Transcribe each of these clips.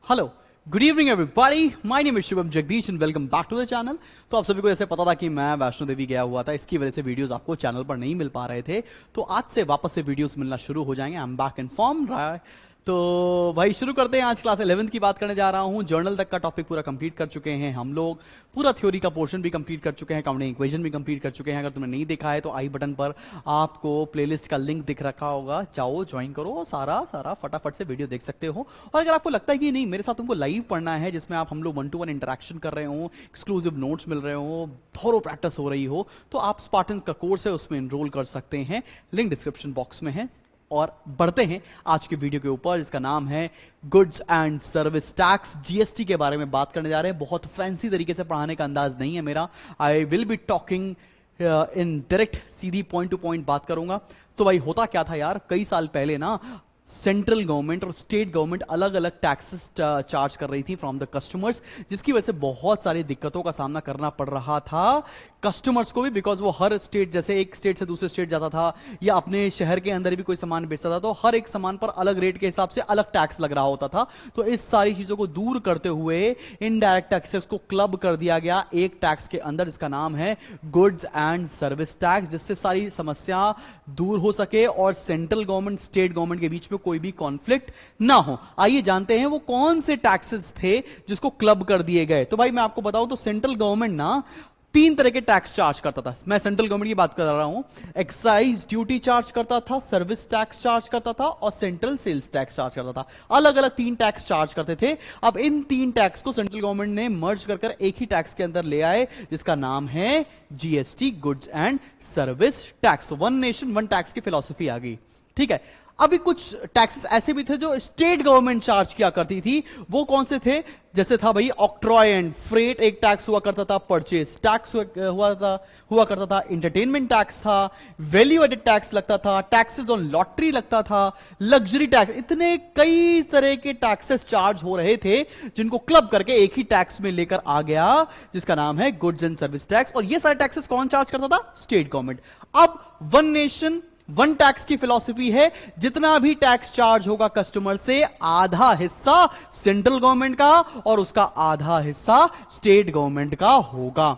Hello, good evening everybody, my name is Shubham Jagdish and welcome back to the channel. तो आप सभी को ऐसे पता था कि मैं वैष्णो देवी गया हुआ था, इसकी वजह से वीडियोस आपको चैनल पर नहीं मिल पा रहे थे। तो आज से वापस से वीडियोस मिलना शुरू हो जाएंगे। I am back in form. तो भाई शुरू करते हैं। आज क्लास 11th की बात करने जा रहा हूं। जर्नल तक का टॉपिक पूरा कंप्लीट कर चुके हैं हम लोग, पूरा थ्योरी का पोर्शन भी कंप्लीट कर चुके हैं, काउंटिंग इक्वेशन भी कंप्लीट कर चुके हैं। अगर तुमने नहीं देखा है तो आई बटन पर आपको प्लेलिस्ट का लिंक दिख रखा होगा, जाओ ज्वाइन करो, सारा फटाफट से वीडियो देख सकते हो। और अगर आपको लगता है कि नहीं मेरे साथ तुमको लाइव पढ़ना है, जिसमें आप हम लोग 1-to-1 इंटरेक्शन कर रहे हो, एक्सक्लूसिव नोट्स मिल रहे हो, थोरो प्रैक्टिस हो रही हो, तो आप स्पार्टन का कोर्स है उसमें एनरोल कर सकते हैं। लिंक डिस्क्रिप्शन बॉक्स में है। और बढ़ते हैं आज के वीडियो के ऊपर, जिसका नाम है goods and service tax. GST के बारे में बात करने जा रहे हैं। बहुत फैंसी तरीके से पढ़ाने का अंदाज नहीं है मेरा। I will be talking in direct, Sidhi point two point बात करूंगा। तो भाई होता क्या था यार, कई साल पहले ना सेंट्रल गवर्नमेंट और स्टेट गवर्नमेंट अलग अलग टैक्सेस चार्ज कर रही थी फ्रॉम द कस्टमर्स, जिसकी वजह से बहुत सारी दिक्कतों का सामना करना पड़ रहा था कस्टमर्स को भी। बिकॉज वो हर स्टेट, जैसे एक स्टेट से दूसरे स्टेट जाता था या अपने शहर के अंदर भी कोई सामान बेचता था, तो हर एक सामान पर अलग रेट के हिसाब से अलग टैक्स लग रहा होता था। तो इस सारी चीजों को दूर करते हुए इनडायरेक्ट टैक्सेस को क्लब कर दिया गया एक टैक्स के अंदर, जिसका नाम है गुड्स एंड सर्विस टैक्स, जिससे सारी समस्या दूर हो सके और सेंट्रल गवर्नमेंट स्टेट गवर्नमेंट के बीच में कोई भी कॉन्फ्लिक्ट ना हो। आइए जानते हैं वो कौन से टैक्सेस थे जिसको क्लब कर दिए गए। तो भाई मैं आपको बताऊं तो सेंट्रल गवर्नमेंट ना 3 तरह के टैक्स चार्ज करता था। मैं सेंट्रल गवर्नमेंट की बात कर रहा हूं। एक्साइज ड्यूटी चार्ज करता था, सर्विस टैक्स चार्ज करता था और सेंट्रल सेल्स टैक्स चार्ज करता था। अलग अलग 3 टैक्स चार्ज करते थे। अब इन 3 टैक्स को सेंट्रल गवर्नमेंट ने मर्ज कर एक ही टैक्स के अंदर ले आए, जिसका नाम है GST, goods and service tax. One nation one tax की फिलॉसफी आ गई। ठीक है, अभी कुछ टैक्सेस ऐसे भी थे जो स्टेट गवर्नमेंट चार्ज किया करती थी। वो कौन से थे? जैसे था भाई ऑक्ट्रॉय एंड फ्रेट एक टैक्स हुआ करता था, परचेज टैक्स हुआ करता था, एंटरटेनमेंट टैक्स था, वैल्यू एडेड टैक्स लगता था, टैक्सेस ऑन लॉटरी लगता था, लग्जरी टैक्स। इतने कई तरह के टैक्सेस चार्ज हो रहे थे, जिनको क्लब करके एक ही टैक्स में लेकर आ गया, जिसका नाम है गुड्स एंड सर्विस टैक्स। और ये सारे टैक्सेस कौन चार्ज करता था? State government. अब वन नेशन वन टैक्स की फिलॉसफी है, जितना भी टैक्स चार्ज होगा कस्टमर से, आधा हिस्सा सेंट्रल गवर्नमेंट का और उसका आधा हिस्सा स्टेट गवर्नमेंट का होगा।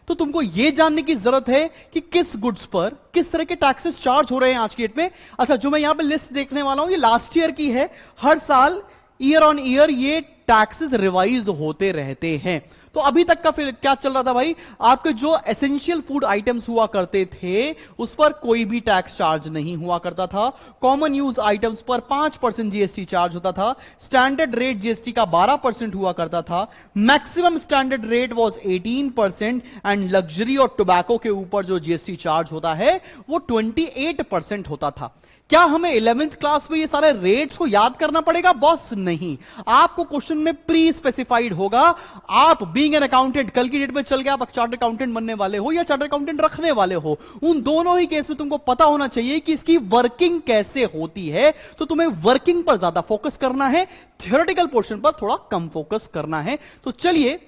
तो तुमको यह जानने की जरूरत है कि किस गुड्स पर किस तरह के टैक्सेस चार्ज हो रहे हैं आज की डेट में। अच्छा, जो मैं यहां पे लिस्ट देखने वाला हूं, ये लास्ट ईयर की है। हर साल ईयर ऑन ईयर ये टैक्सेस रिवाइज होते रहते हैं। तो अभी तक का फिर क्या चल रहा था भाई, आपके जो एसेंशियल फूड आइटम्स हुआ करते थे उस पर कोई भी टैक्स चार्ज नहीं हुआ करता था। कॉमन यूज आइटम्स पर 5% जीएसटी चार्ज होता था। स्टैंडर्ड रेट जीएसटी का 12% हुआ करता था। Maximum standard rate was 18% and luxury और टोबैको के ऊपर जो जीएसटी चार्ज होता है वो 28% होता था। क्या हमें 11th क्लास में ये सारे रेट्स को याद करना पड़ेगा? बॉस नहीं, आपको क्वेश्चन में प्री स्पेसिफाइड होगा। आप बीइंग एन अकाउंटेंट, कल की डेट में चल के आप चार्टर्ड अकाउंटेंट बनने वाले हो या चार्टर्ड अकाउंटेंट रखने वाले हो, उन दोनों ही केस में तुमको पता होना चाहिए कि इसकी वर्किंग कैसे होती है। तो तुम्हें वर्किंग पर ज्यादा फोकस करना है, थ्योरेटिकल पोर्शन पर थोड़ा कम फोकस करना है। तो चलिए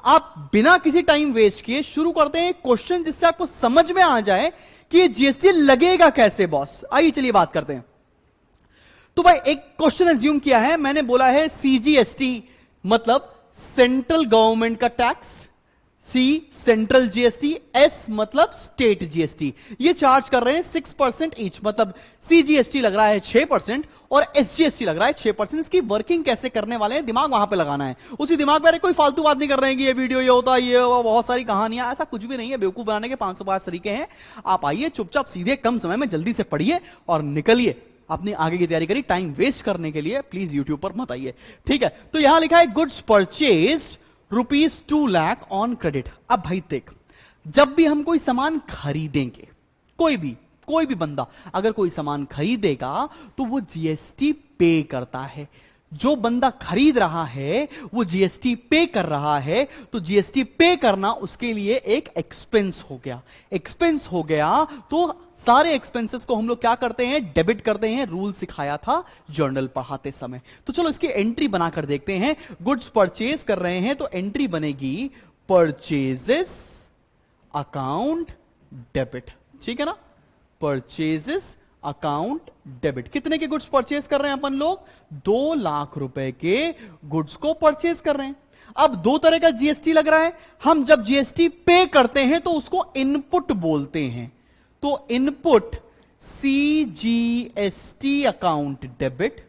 आप बिना किसी टाइम वेस्ट किए शुरू करते हैं क्वेश्चन, जिससे आपको समझ में आ जाए कि ये जीएसटी लगेगा कैसे। बॉस आइए चलिए बात करते हैं। तो भाई एक क्वेश्चन एज्यूम किया है मैंने, बोला है सीजीएसटी मतलब सेंट्रल गवर्नमेंट का tax, C central GST, S मतलब स्टेट जीएसटी। ये चार्ज कर रहे हैं 6% ईच, मतलब सीजीएसटी लग रहा है 6% और एसजीएसटी लग रहा है 6%। इसकी वर्किंग कैसे करने वाले हैं, दिमाग वहां पे लगाना है। उसी दिमाग में कोई फालतू बात नहीं कर रहे हैं कि ये वीडियो ये होता है, ये बहुत सारी कहानियां, ऐसा कुछ भी नहीं है। बेवकूफ बनाने के 505 तरीके हैं। आप आइए चुपचाप सीधे कम समय में जल्दी से पढ़िए और निकलिए अपनी आगे की तैयारी करिए। टाइम वेस्ट करने के लिए प्लीज यूट्यूब पर मत आइए, ठीक है। तो यहां लिखा है goods purchase ₹2 lakh on credit. अब भाई देख, जब भी हम कोई सामान खरीदेंगे, कोई भी बंदा अगर कोई सामान खरीदेगा तो वो जीएसटी पे करता है। जो बंदा खरीद रहा है वो जीएसटी पे कर रहा है, तो जीएसटी पे करना उसके लिए एक एक्सपेंस हो गया। तो सारे एक्सपेंसेस को हम लोग क्या करते हैं? डेबिट करते हैं। रूल सिखाया था जर्नल पढ़ाते समय। तो चलो इसकी एंट्री बनाकर देखते हैं। गुड्स परचेज कर रहे हैं तो एंट्री बनेगी परचेजेस अकाउंट डेबिट, ठीक है ना। Purchases account debit. कितने के गुड्स परचेज कर रहे हैं अपन लोग? 2 लाख रुपए के गुड्स को परचेज कर रहे हैं। अब दो तरह का जीएसटी लग रहा है। हम जब जीएसटी पे करते हैं तो उसको इनपुट बोलते हैं। तो इनपुट सीजीएसटी अकाउंट डेबिट,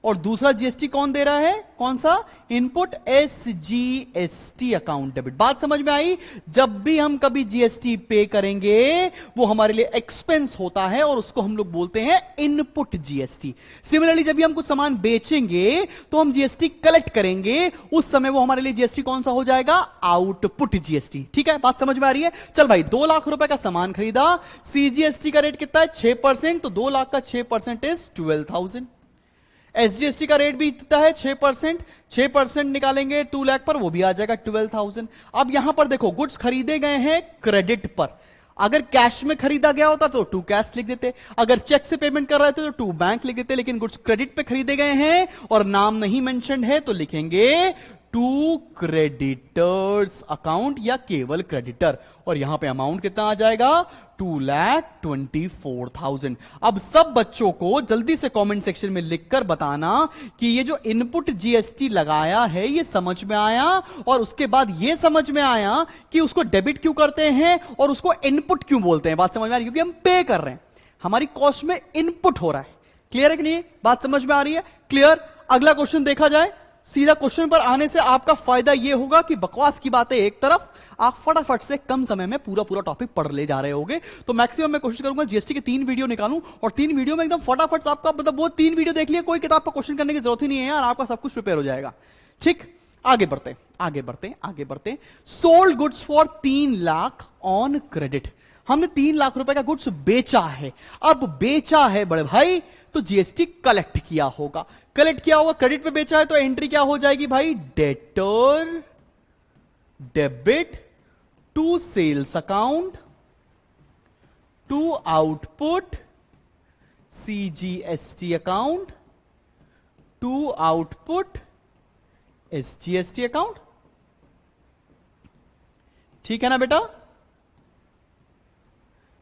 और दूसरा जीएसटी कौन दे रहा है? कौन सा? Input SGST account debit. बात समझ में आई? जब भी हम कभी जीएसटी पे करेंगे वो हमारे लिए एक्सपेंस होता है और उसको हम लोग बोलते हैं इनपुट जीएसटी। सिमिलरली जब भी हम कुछ सामान बेचेंगे तो हम जीएसटी कलेक्ट करेंगे, उस समय वो हमारे लिए जीएसटी कौन सा हो जाएगा? Output GST. ठीक है, बात समझ में आ रही है? चल भाई, 2 लाख रुपए का सामान खरीदा, सीजीएसटी का रेट कितना है? 6%, तो 2 लाख का 6% इज 12,000। एसजीएसटी का रेट भी कितना है? 6%। 6% निकालेंगे 2 लाख पर, वो भी आ जाएगा 12,000। अब यहां पर देखो, गुड्स खरीदे गए हैं क्रेडिट पर। अगर कैश में खरीदा गया होता तो 2 कैश लिख देते, अगर चेक से पेमेंट कर रहे थे तो 2 बैंक लिख देते, लेकिन गुड्स क्रेडिट पे खरीदे गए हैं और नाम नहीं मेंशन है तो लिखेंगे 2 क्रेडिटर्स अकाउंट या केवल क्रेडिटर, और यहां पे अमाउंट कितना आ जाएगा? 2,24,000। अब सब बच्चों को जल्दी से कमेंट सेक्शन में लिखकर बताना कि ये जो इनपुट जीएसटी लगाया है ये समझ में आया, और उसके बाद ये समझ में आया कि उसको डेबिट क्यों करते हैं और उसको इनपुट क्यों बोलते हैं। बात समझ में आ रही है? क्योंकि हम पे कर रहे हैं, हमारी कॉस्ट में इनपुट हो रहा है। क्लियर है कि नहीं? बात समझ में आ रही है? क्लियर। अगला क्वेश्चन देखा जाए। सीधा क्वेश्चन पर आने से आपका फायदा यह होगा कि बकवास की बातें एक तरफ, आप फटाफट से कम समय में पूरा टॉपिक पढ़ ले जा रहे होगे। तो मैक्सिमम मैं कोशिश करूंगा जीएसटी के 3 वीडियो निकालूं और 3 वीडियो में एकदम फटाफट से आपका, मतलब वो 3 वीडियो देख लिए, कोई किताब का क्वेश्चन करने की जरूरत ही नहीं है यार, आपका सब कुछ प्रिपेयर हो जाएगा। ठीक, आगे बढ़ते। Sold goods for 3 lakh on credit. हमने 3 लाख रुपए का गुड्स बेचा है। अब बेचा है बड़े भाई तो जीएसटी कलेक्ट किया होगा। क्रेडिट पे बेचा है तो एंट्री क्या हो जाएगी भाई? Debtor debit to sales account to output CGST account to output SGST account. ठीक है ना बेटा?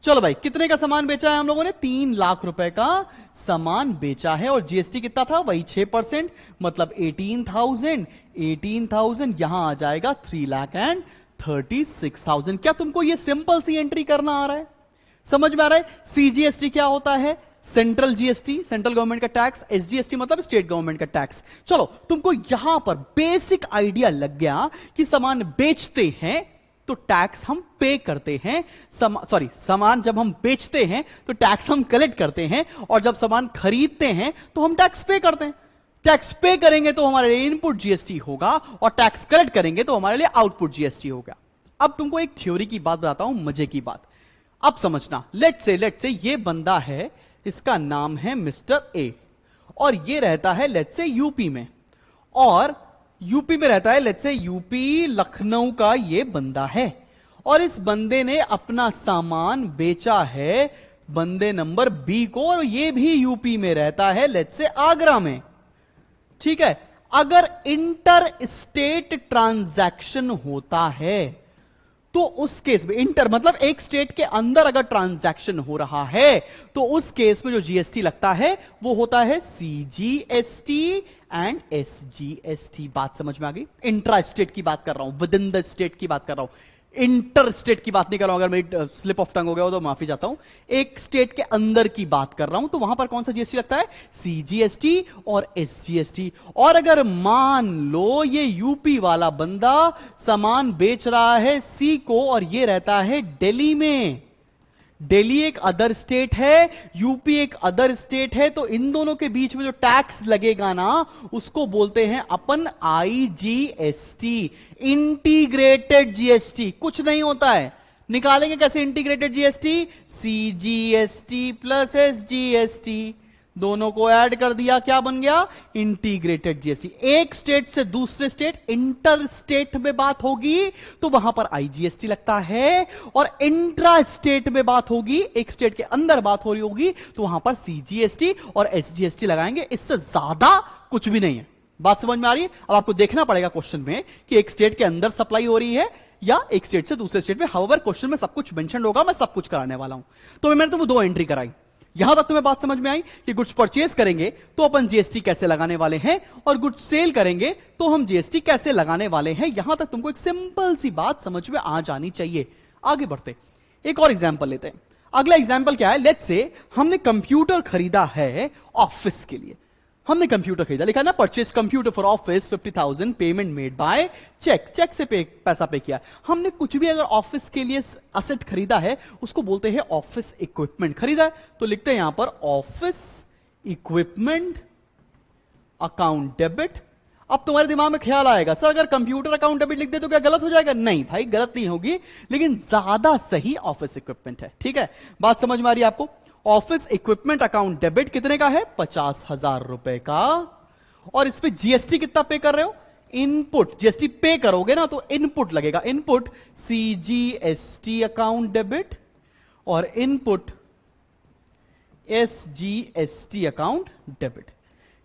चलो भाई, कितने का सामान बेचा है हम लोगों ने? 3 लाख रुपए का सामान बेचा है और जीएसटी कितना था? वही 6%, मतलब 18,000 यहां आ जाएगा 3,36,000। क्या तुमको ये सिंपल सी एंट्री करना आ रहा है? समझ में आ रहा है? सीजीएसटी क्या होता है? सेंट्रल जीएसटी, सेंट्रल गवर्नमेंट का टैक्स। एसजीएसटी मतलब स्टेट गवर्नमेंट का टैक्स। चलो, तुमको यहां पर बेसिक आइडिया लग गया कि सामान बेचते हैं तो टैक्स हम पे करते हैं, सामान जब हम बेचते हैं तो टैक्स हम कलेक्ट करते हैं, और जब सामान खरीदते हैं तो हम टैक्स पे करते हैं। टैक्स पे करेंगे तो हमारे लिए इनपुट जीएसटी होगा, और टैक्स कलेक्ट करेंगे तो हमारे लिए आउटपुट जीएसटी होगा। अब तुमको एक थ्योरी की बात बताता हूं, मजे की बात। अब समझना, लेट्स से ये बंदा है, इसका नाम है मिस्टर ए, और ये रहता है लेट्स से यूपी में, और यूपी में रहता है, लेट्स से यूपी लखनऊ का ये बंदा है, और इस बंदे ने अपना सामान बेचा है बंदे नंबर बी को, और ये भी यूपी में रहता है, लेट्स से आगरा में। ठीक है, अगर इंटर स्टेट ट्रांजैक्शन होता है तो उस केस में, इंटर मतलब एक स्टेट के अंदर अगर ट्रांजैक्शन हो रहा है तो उस केस में जो जीएसटी लगता है वो होता है सीजीएसटी एंड एसजीएसटी। बात समझ में आ गई? इंट्रा स्टेट की बात कर रहा हूं, विद इन द स्टेट की बात कर रहा हूं, इंटर स्टेट की बात नहीं कर रहा हूं। अगर मेरी स्लिप ऑफ टंग हो गया हो तो माफी चाहता हूं। एक स्टेट के अंदर की बात कर रहा हूं, तो वहां पर कौन सा जीएसटी लगता है? सीजीएसटी और एसजीएसटी। और अगर मान लो ये यूपी वाला बंदा सामान बेच रहा है सी को, और ये रहता है दिल्ली में, दिल्ली एक अदर स्टेट है, यूपी एक अदर स्टेट है, तो इन दोनों के बीच में जो टैक्स लगेगा ना उसको बोलते हैं अपन आईजीएसटी, इंटीग्रेटेड जीएसटी। कुछ नहीं होता है, निकालेंगे कैसे integrated GST? CGST plus SGST, दोनों को ऐड कर दिया, क्या बन गया? Integrated GST. एक स्टेट से दूसरे स्टेट, इंटर स्टेट में बात होगी तो वहां पर आईजीएसटी लगता है, और इंट्रा स्टेट में बात होगी, एक स्टेट के अंदर बात हो रही होगी तो वहां पर सीजीएसटी और एसजीएसटी लगाएंगे। इससे ज्यादा कुछ भी नहीं है। बात समझ में आ रही है? अब आपको देखना पड़ेगा क्वेश्चन में कि एक स्टेट के अंदर सप्लाई हो रही है या एक स्टेट से दूसरे स्टेट में। हाउएवर क्वेश्चन में सब कुछ मेंशन होगा, मैं सब कुछ कराने वाला हूं। तो मैंने तुमको 2 एंट्री कराई, यहां तक तुम्हें बात समझ में आई कि गुड्स परचेज करेंगे तो अपन जीएसटी कैसे लगाने वाले हैं और गुड्स सेल करेंगे तो हम जीएसटी कैसे लगाने वाले हैं। यहां तक तुमको एक सिंपल सी बात समझ में आ जानी चाहिए। आगे बढ़ते एक और एग्जांपल लेते हैं। अगला एग्जांपल क्या है, लेट्स से हमने कंप्यूटर खरीदा है ऑफिस के लिए। हमने कंप्यूटर खरीदा, लिखा ना purchase computer for office 50,000 payment made by cheque से पैसा पे किया। हमने कुछ भी अगर ऑफिस के लिए असेट खरीदा है उसको बोलते हैं ऑफिस इक्विपमेंट खरीदा है, तो लिखते हैं यहां पर ऑफिस इक्विपमेंट अकाउंट डेबिट। अब तुम्हारे दिमाग में ख्याल आएगा सर अगर कंप्यूटर अकाउंट डेबिट लिख दे तो क्या गलत हो जाएगा? नहीं भाई गलत नहीं होगी, लेकिन ज्यादा सही ऑफिस इक्विपमेंट है। ठीक है, बात समझ में आ रही है आपको? ऑफिस इक्विपमेंट अकाउंट डेबिट कितने का है? 50,000 रुपए का। और इस पे जीएसटी कितना पे कर रहे हो? इनपुट जीएसटी पे करोगे ना तो इनपुट लगेगा, इनपुट सीजीएसटी अकाउंट डेबिट और इनपुट एसजीएसटी अकाउंट डेबिट।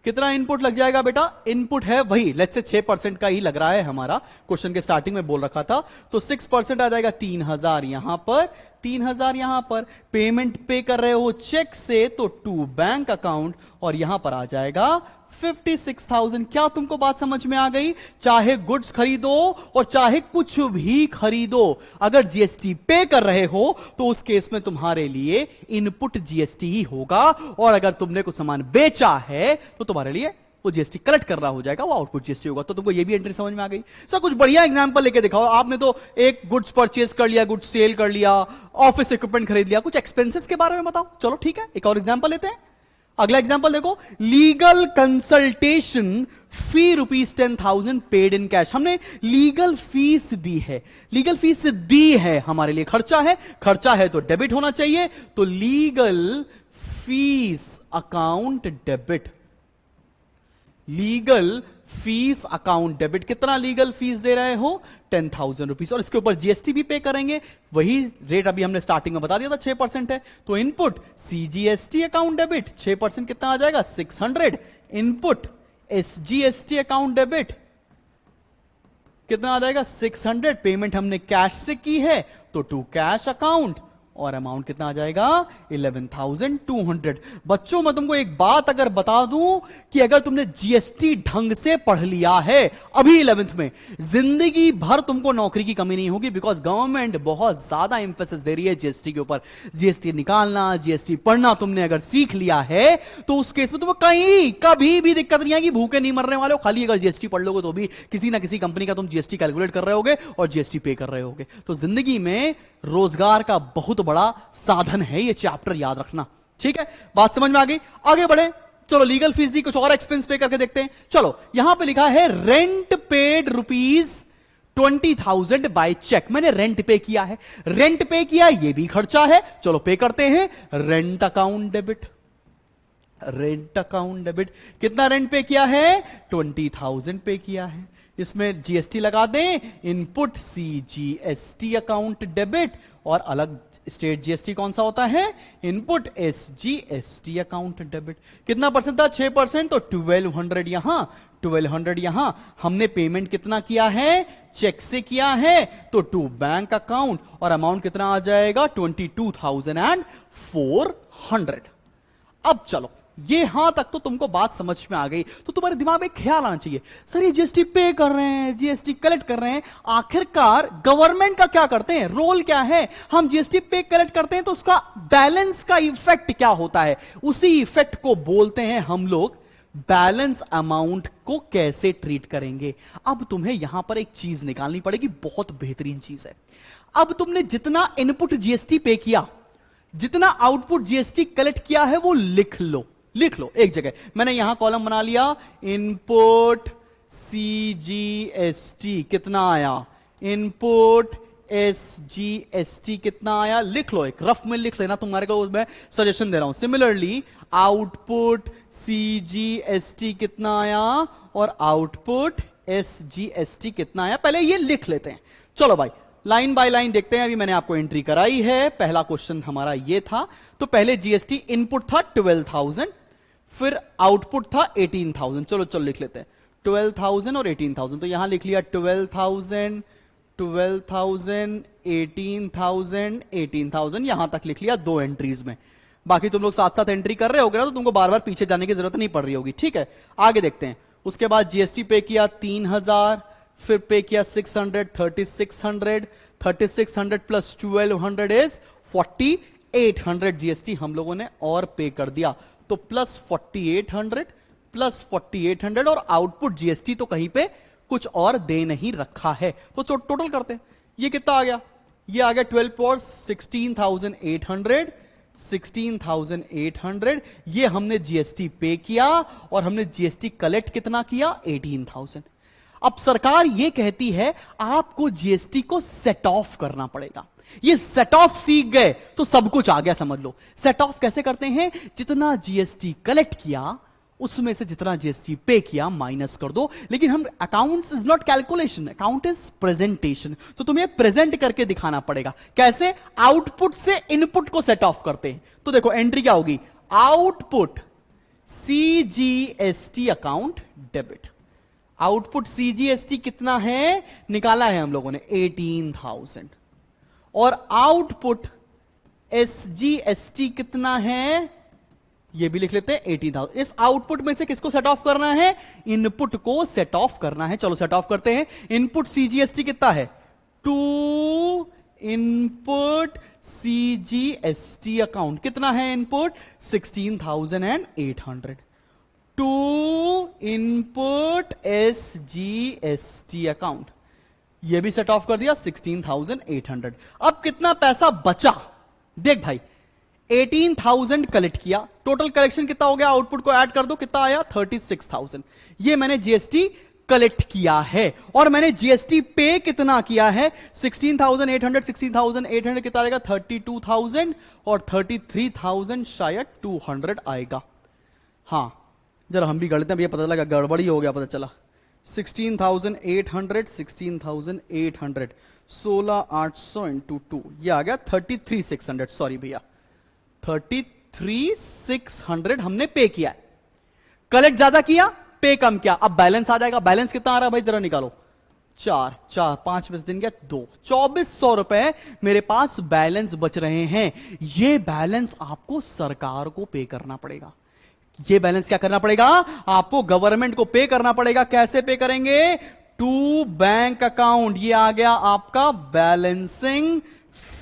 कितना इनपुट लग जाएगा बेटा? इनपुट है वही लेट्स से 6% का ही लग रहा है, हमारा क्वेश्चन के स्टार्टिंग में बोल रखा था, तो 6% आ जाएगा 3,000 यहां पर, 3,000 यहां पर। पेमेंट पे कर रहे हो चेक से तो टू बैंक अकाउंट और यहां पर आ जाएगा 56,000। क्या तुमको बात समझ में आ गई? चाहे गुड्स खरीदो और चाहे कुछ भी खरीदो, अगर जीएसटी पे कर रहे हो तो उस केस में तुम्हारे लिए इनपुट जीएसटी ही होगा, और अगर तुमने कुछ सामान बेचा है तो तुम्हारे लिए वो जीएसटी कलेक्ट करना हो जाएगा, वो आउटपुट जीएसटी होगा। तो तुमको ये भी एंट्री समझ में आ गई। सर कुछ बढ़िया एग्जांपल लेके दिखाओ। आपने तो एक गुड्स परचेज कर लिया, गुड्स सेल कर लिया, ऑफिस इक्विपमेंट खरीद लिया, कुछ एक्सपेंसेस के बारे में बताओ। चलो ठीक है, एक और एग्जांपल लेते हैं। अगला एग्जांपल देखो, legal consultation fee ₹10,000 paid in cash. हमने लीगल फीस दी है, लीगल फीस दी है, हमारे लिए खर्चा है, खर्चा है तो डेबिट होना चाहिए, तो legal fees account debit, legal fees account debit. कितना लीगल फीस दे रहे हो? 10,000 रुपीज, और इसके ऊपर जीएसटी भी पे करेंगे, वही रेट अभी हमने स्टार्टिंग में बता दिया था 6% है, तो इनपुट सीजीएसटी अकाउंट डेबिट 6% कितना आ जाएगा? 600। इनपुट एसजीएसटी अकाउंट डेबिट कितना आ जाएगा? 600। पेमेंट हमने कैश से की है तो टू कैश अकाउंट, और अमाउंट कितना आ जाएगा? 11,200। बच्चों मैं तुमको एक बात अगर बता दूं कि अगर तुमने जीएसटी ढंग से पढ़ लिया है अभी 11th में, जिंदगी भर तुमको नौकरी की कमी नहीं होगी, बिकॉज गवर्नमेंट बहुत ज्यादा इंफेसिस दे रही है जीएसटी के ऊपर। जीएसटी निकालना, जीएसटी पढ़ना तुमने अगर सीख लिया है तो उस केस में तुम्हें कहीं कभी भी दिक्कत नहीं आएगी, भूखे नहीं मरने वाले हो। खाली अगर जीएसटी पढ़ लोगे तो भी किसी ना किसी कंपनी का तुम जीएसटी कैलकुलेट कर रहे होगे और जीएसटी पे कर रहे होगे। तो जिंदगी में रोजगार का बहुत बड़ा साधन है ये चैप्टर, याद रखना। ठीक है, बात समझ में आ गई? आगे बढ़े। चलो लीगल फीस दी, कुछ और एक्सपेंस पे करके देखते हैं। चलो यहां पे लिखा है रेंट पेड ₹20,000 बाय चेक। मैंने रेंट पे किया है, रेंट पे किया, ये भी खर्चा है, चलो पे करते हैं। Rent account debit, rent account debit. कितना रेंट पे किया है? 20,000 पे किया है। इसमें जीएसटी लगा दें, इनपुट सीजीएसटी अकाउंट डेबिट, और अलग स्टेट जीएसटी कौन सा होता है? Input SGST account debit. कितना परसेंट था? 6%, तो 1200 यहां, 1200 यहां। हमने पेमेंट कितना किया है? चेक से किया है, तो टू बैंक अकाउंट, और अमाउंट कितना आ जाएगा? 22,400। अब चलो यहां तक तो तुमको बात समझ में आ गई, तो तुम्हारे दिमाग में ख्याल आना चाहिए सर ये जीएसटी पे कर रहे हैं, जीएसटी कलेक्ट कर रहे हैं, आखिरकार गवर्नमेंट का क्या करते हैं, रोल क्या है? हम जीएसटी पे कलेक्ट करते हैं तो उसका बैलेंस का इफेक्ट क्या होता है? उसी इफेक्ट को बोलते हैं हम लोग बैलेंस अमाउंट को कैसे ट्रीट करेंगे। अब तुम्हें यहां पर एक चीज निकालनी पड़ेगी, बहुत बेहतरीन चीज है। अब तुमने जितना इनपुट जीएसटी पे किया, जितना आउटपुट जीएसटी कलेक्ट किया है, वो लिख लो, लिख लो एक जगह। मैंने यहां कॉलम बना लिया, इनपुट सीजीएसटी कितना आया, इनपुट एसजीएसटी कितना आया, लिख लो, एक रफ में लिख लेना, तुम्हारे को मैं सजेशन दे रहा हूं। सिमिलरली आउटपुट सीजीएसटी कितना आया और आउटपुट एसजीएसटी कितना आया, पहले ये लिख लेते हैं। चलो भाई लाइन बाय लाइन देखते हैं। अभी मैंने आपको एंट्री कराई है, पहला क्वेश्चन हमारा ये था। तो पहले जीएसटी इनपुट था 12,000, फिर आउटपुट था 18,000। चलो चलो लिख लेते हैं, 12,000 और 18,000। तो यहां लिख लिया 12,000, 12,000, 18,000, 18,000, यहां तक लिख लिया दो एंट्रीज में। बाकी तुम लोग साथ साथ एंट्री कर रहे होगे ना, तो तुमको बार बार पीछे जाने की जरूरत नहीं पड़ रही होगी। ठीक है, आगे देखते हैं। उसके बाद जीएसटी पे किया 3000, फिर पे किया 600, 3600, 3600 प्लस 1200 इज 4800 जीएसटी हम लोगों ने और पे कर दिया। तो प्लस 4800 प्लस 4800 और आउटपुट जीएसटी तो कहीं पे कुछ और दे नहीं रखा है, तो टोटल करते हैं। ये कितना आ गया? ये आ गया 12 पर 16,800, 16,800। ये हमने जीएसटी पे किया और हमने जीएसटी कलेक्ट कितना किया? 18,000। अब सरकार ये कहती है आपको जीएसटी को सेट ऑफ करना पड़ेगा। ये सेट ऑफ सीख गए तो सब कुछ आ गया, समझ लो। सेट ऑफ कैसे करते हैं? जितना जीएसटी कलेक्ट किया उसमें से जितना जीएसटी पे किया माइनस कर दो। लेकिन हम accounts is not calculation, account is presentation, तो तुम्हें प्रेजेंट करके दिखाना पड़ेगा। कैसे? आउटपुट से इनपुट को सेट ऑफ करते हैं। तो देखो एंट्री क्या होगी? Output CGST account debit. Output CGST कितना है? निकाला है हम लोगों ने 18,000। और आउटपुट एसजीएसटी कितना है? ये भी लिख लेते हैं 18,000। इस आउटपुट में से किसको सेट ऑफ करना है? इनपुट को सेट ऑफ करना है। चलो सेट ऑफ करते हैं। इनपुट सीजीएसटी कितना है? 2 इनपुट सीजीएसटी अकाउंट कितना है? इनपुट 16,800। 2 इनपुट एसजीएसटी अकाउंट, ये भी सेट ऑफ कर दिया 16,800। अब कितना पैसा बचा? देख भाई, 18,000 कलेक्ट किया, टोटल कलेक्शन कितना हो गया? आउटपुट को ऐड कर दो, कितना आया? 36,000। ये मैंने जीएसटी कलेक्ट किया है। और मैंने जीएसटी पे कितना किया है? 16,800, 16,800 कितना आएगा? 32,000 और 33,000 शायद 200 आएगा। हाँ, जरा हम भी कर लेते हैं, भैया पता लगा गड़बड़ी हो गया, पता चला। 16,800, 16,800, 16,800 इंटू 2, ये आ गया 33,600। सॉरी भैया, 33,600 हमने पे किया है। कलेक्ट ज्यादा किया, पे कम किया। अब बैलेंस आ जाएगा। बैलेंस कितना आ रहा है भाई? जरा निकालो। 4 4 5 बच दिन गया 2, 2400 रुपए मेरे पास बैलेंस बच रहे हैं। ये बैलेंस आपको सरकार को पे करना पड़ेगा। ये बैलेंस क्या करना पड़ेगा? आपको गवर्नमेंट को पे करना पड़ेगा। कैसे पे करेंगे? To bank account. ये आ गया आपका बैलेंसिंग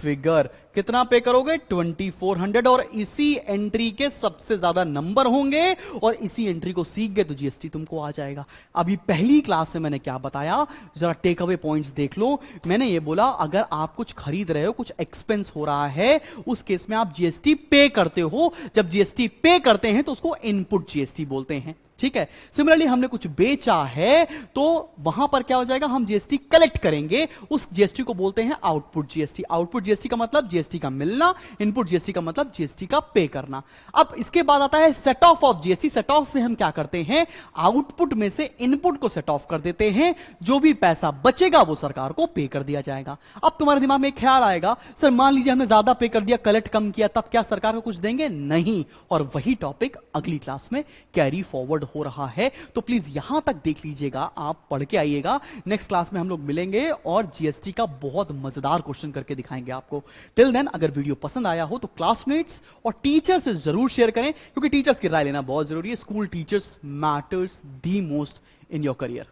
फिगर। कितना पे करोगे? 2400। और इसी एंट्री के सबसे ज्यादा नंबर होंगे और इसी एंट्री को सीख गए तो जीएसटी तुमको आ जाएगा। अभी पहली क्लास में मैंने क्या बताया, जरा टेक अवे पॉइंट्स देख लो। मैंने ये बोला अगर आप कुछ खरीद रहे हो, कुछ एक्सपेंस हो रहा है, उस केस में आप जीएसटी पे करते हो। जब जीएसटी पे करते हैं तो उसको इनपुट जीएसटी बोलते हैं। ठीक है। सिमिलरली हमने कुछ बेचा है तो वहां पर क्या हो जाएगा? हम जीएसटी कलेक्ट करेंगे, उस जीएसटी को बोलते हैं आउटपुट जीएसटी। आउटपुट जीएसटी का मतलब जीएसटी का मिलना, इनपुट जीएसटी का मतलब जीएसटी का पे करना। अब इसके बाद आता है set of of GST. Set of में हम क्या करते हैं? आउटपुट में से इनपुट को सेट ऑफ कर देते हैं। जो भी पैसा बचेगा वो सरकार को पे कर दिया जाएगा। अब तुम्हारे दिमाग में एक ख्याल आएगा, सर मान लीजिए हमने ज्यादा पे कर दिया, कलेक्ट कम किया, तब क्या सरकार को कुछ देंगे? नहीं। और वही टॉपिक अगली क्लास में कैरी फॉरवर्ड हो रहा है, तो प्लीज यहां तक देख लीजिएगा, आप पढ़ के आइएगा। नेक्स्ट क्लास में हम लोग मिलेंगे और जीएसटी का बहुत मजेदार क्वेश्चन करके दिखाएंगे आपको। टिल देन अगर वीडियो पसंद आया हो तो क्लासमेट्स और टीचर्स से जरूर शेयर करें, क्योंकि टीचर्स की राय लेना बहुत जरूरी है। School teachers matters the most in your career.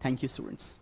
Thank you students.